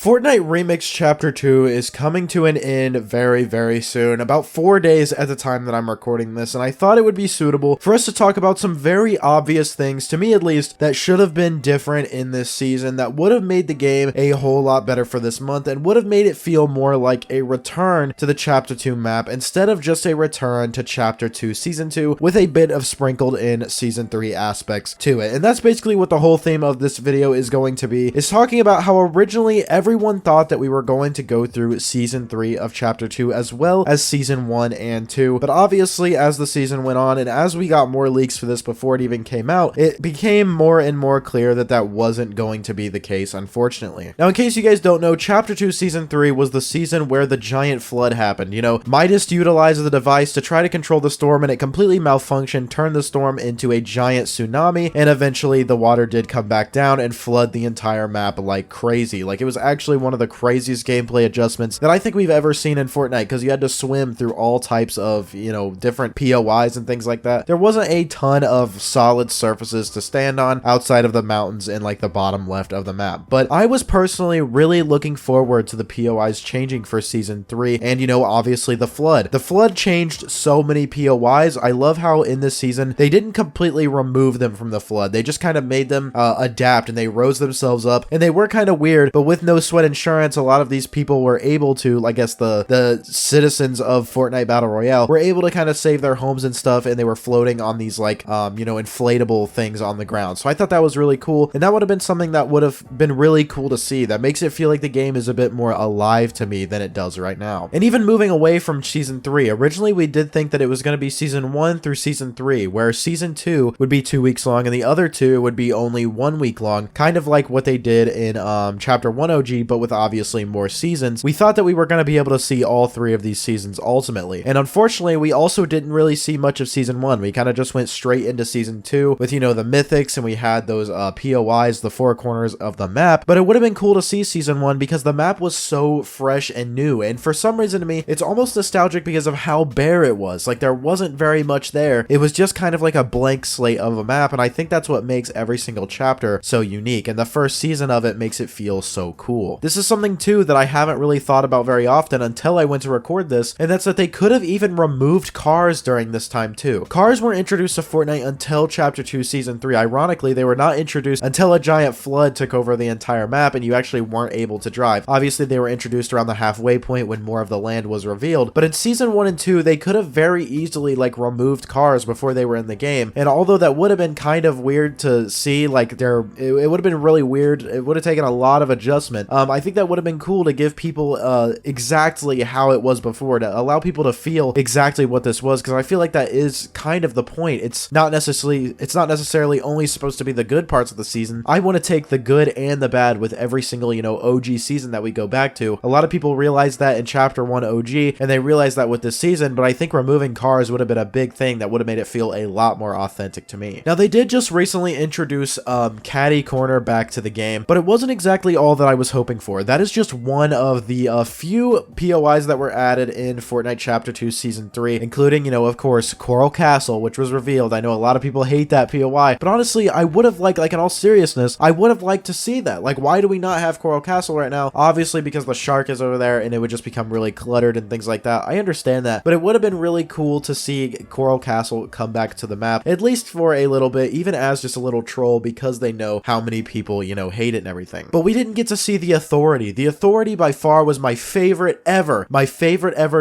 Fortnite Remix Chapter 2 is coming to an end very, very soon, about 4 days at the time that I'm recording this, and I thought it would be suitable for us to talk about some very obvious things, to me at least, that should have been different in this season, that would have made the game a whole lot better for this month, and would have made it feel more like a return to the Chapter 2 map, instead of just a return to Chapter 2 Season 2, with a bit of sprinkled in Season 3 aspects to it. And that's basically what the whole theme of this video is going to be, is talking about how originally everyone thought that we were going to go through Season 3 of Chapter 2 as well as Season 1 and 2, but obviously as the season went on and as we got more leaks for this before it even came out, it became more and more clear that that wasn't going to be the case, unfortunately. Now, in case you guys don't know, Chapter 2 Season 3 was the season where the giant flood happened. You know, Midas utilized the device to try to control the storm, and it completely malfunctioned, turned the storm into a giant tsunami, and eventually the water did come back down and flood the entire map like crazy. Like, it was actually one of the craziest gameplay adjustments that I think we've ever seen in Fortnite, because you had to swim through all types of, you know, different POIs and things like that. There wasn't a ton of solid surfaces to stand on outside of the mountains in like the bottom left of the map, but I was personally really looking forward to the POIs changing for Season 3, and you know, obviously the flood. The flood changed so many POIs. I love how in this season they didn't completely remove them from the flood. They just kind of made them adapt, and they rose themselves up, and they were kind of weird, but with no sweat insurance, a lot of these people were able to, I guess the citizens of Fortnite Battle Royale were able to kind of save their homes and stuff, and they were floating on these like you know, inflatable things on the ground. So I thought that was really cool, and that would have been something that would have been really cool to see. That makes it feel like the game is a bit more alive to me than it does right now. And even moving away from Season 3, originally we did think that it was going to be Season 1 through Season 3, where Season 2 would be 2 weeks long and the other two would be only 1 week long, kind of like what they did in Chapter 1 OG, but with obviously more seasons. We thought that we were going to be able to see all three of these seasons ultimately, and unfortunately we also didn't really see much of Season 1. We kind of just went straight into Season 2 with, you know, the mythics, and we had those POIs, the four corners of the map. But it would have been cool to see Season 1 because the map was so fresh and new, and for some reason to me it's almost nostalgic because of how bare it was. Like, there wasn't very much there. It was just kind of like a blank slate of a map, and I think that's what makes every single chapter so unique, and the first season of it makes it feel so cool. This is something too that I haven't really thought about very often until I went to record this, and that's that they could have even removed cars during this time too. Cars weren't introduced to Fortnite until Chapter 2 Season 3. Ironically, they were not introduced until a giant flood took over the entire map and you actually weren't able to drive. Obviously, they were introduced around the halfway point when more of the land was revealed, but in Season 1 and 2, they could have very easily like removed cars before they were in the game, and although that would have been kind of weird to see, like it would have been really weird, it would have taken a lot of adjustment. I think that would have been cool to give people exactly how it was before, to allow people to feel exactly what this was, because I feel like that is kind of the point. It's not necessarily only supposed to be the good parts of the season. I want to take the good and the bad with every single, you know, OG season that we go back to. A lot of people realize that in Chapter 1 OG, and they realize that with this season, but I think removing cars would have been a big thing that would have made it feel a lot more authentic to me. Now, they did just recently introduce Caddy Corner back to the game, but it wasn't exactly all that I was hoping for. That is just one of the few POIs that were added in Fortnite Chapter 2 Season 3, including, you know, of course, Coral Castle, which was revealed. I know a lot of people hate that POI, but honestly, I would have liked, like in all seriousness, I would have liked to see that. Like, why do we not have Coral Castle right now? Obviously, because the shark is over there and it would just become really cluttered and things like that. I understand that, but it would have been really cool to see Coral Castle come back to the map, at least for a little bit, even as just a little troll, because they know how many people, you know, hate it and everything. But we didn't get to see the Authority. The Authority by far was my favorite ever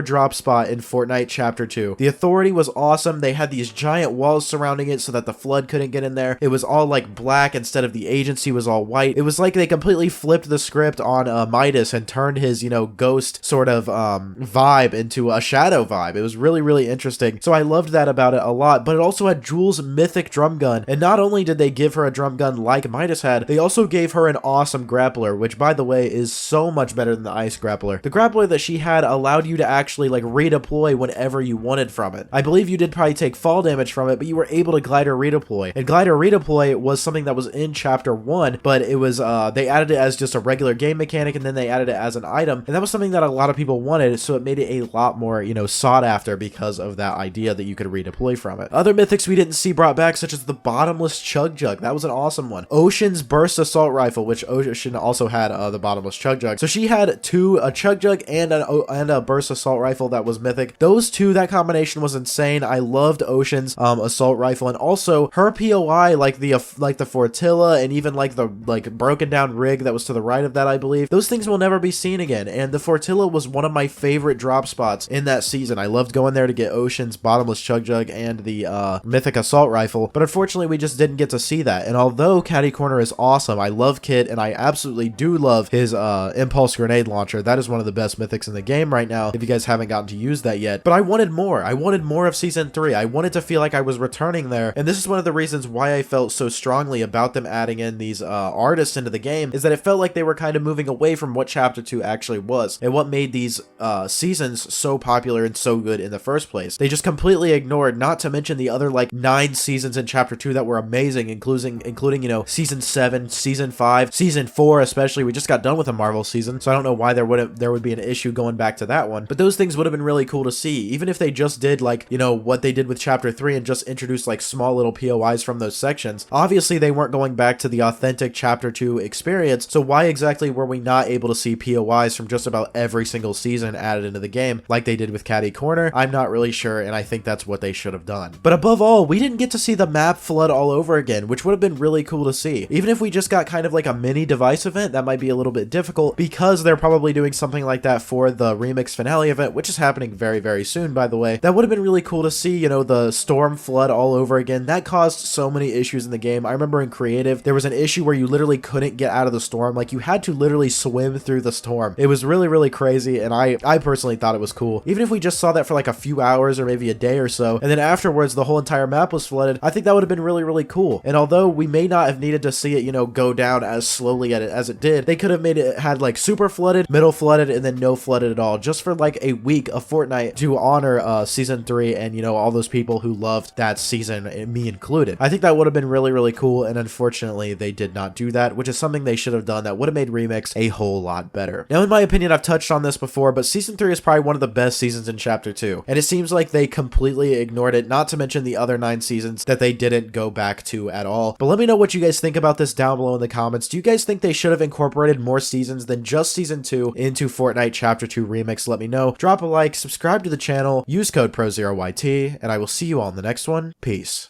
drop spot in Fortnite Chapter 2. The Authority was awesome. They had these giant walls surrounding it so that the flood couldn't get in there. It was all like black instead of the agency was all white. It was like they completely flipped the script on Midas and turned his, you know, ghost sort of vibe into a shadow vibe. It was really, really interesting. So I loved that about it a lot, but it also had Jules' mythic drum gun. And not only did they give her a drum gun like Midas had, they also gave her an awesome grappler, which by the way is so much better than the ice grappler. The grappler that she had allowed you to actually like redeploy whenever you wanted from it. I believe you did probably take fall damage from it, but you were able to glider redeploy. And glider redeploy was something that was in Chapter 1, but it was they added it as just a regular game mechanic, and then they added it as an item, and that was something that a lot of people wanted, so it made it a lot more, you know, sought after because of that idea that you could redeploy from it. Other mythics we didn't see brought back, such as the bottomless chug jug. That was an awesome one. Ocean's burst assault rifle, which Ocean also had the bottomless chug jug. So she had two, a chug jug and a burst assault rifle that was mythic. Those two, that combination was insane. I loved Ocean's assault rifle, and also her POI, like the Fortilla, and even like the broken down rig that was to the right of that, I believe. Those things will never be seen again. And the Fortilla was one of my favorite drop spots in that season. I loved going there to get Ocean's bottomless chug jug and the mythic assault rifle, but unfortunately we just didn't get to see that. And although Catty Corner is awesome, I love Kit, and I absolutely do love his impulse grenade launcher. That is one of the best mythics in the game right now, if you guys haven't gotten to use that yet. But I wanted more. I wanted more of season 3. I wanted to feel like I was returning there, and this is one of the reasons why I felt so strongly about them adding in these artists into the game, is that it felt like they were kind of moving away from what chapter 2 actually was, and what made these seasons so popular and so good in the first place. They just completely ignored, not to mention the other like 9 seasons in chapter 2 that were amazing, including you know, season 7, season 5, season 4 especially. We just got done with a Marvel season, so I don't know why there would be an issue going back to that one. But those things would have been really cool to see, even if they just did like, you know, what they did with chapter 3 and just introduced like small little POIs from those sections. Obviously they weren't going back to the authentic chapter 2 experience, so why exactly were we not able to see POIs from just about every single season added into the game like they did with Catty Corner? I'm not really sure, and I think that's what they should have done. But above all, we didn't get to see the map flood all over again, which would have been really cool to see. Even if we just got kind of like a mini device event, that might be a little bit difficult, because they're probably doing something like that for the remix finale event, which is happening very, very soon, by the way. That would have been really cool to see, you know, the storm flood all over again. That caused so many issues in the game. I remember in creative, there was an issue where you literally couldn't get out of the storm. Like, you had to literally swim through the storm. It was really, really crazy, and I personally thought it was cool. Even if we just saw that for like a few hours or maybe a day or so, and then afterwards the whole entire map was flooded, I think that would have been really, really cool. And although we may not have needed to see it, you know, go down as slowly as it did, they could have made it had like super flooded, middle flooded, and then no flooded at all, just for like a week of Fortnite to honor season 3 and, you know, all those people who loved that season, me included. I think that would have been really, really cool, and unfortunately they did not do that, which is something they should have done that would have made Remix a whole lot better. Now, in my opinion, I've touched on this before, but season 3 is probably one of the best seasons in chapter 2, and it seems like they completely ignored it, not to mention the other 9 seasons that they didn't go back to at all. But let me know what you guys think about this down below in the comments. Do you guys think they should have incorporated more seasons than just season 2 into Fortnite chapter 2 Remix? Let me know. Drop a like, subscribe to the channel, use code Prozeroyt, and I will see you all in the next one. Peace.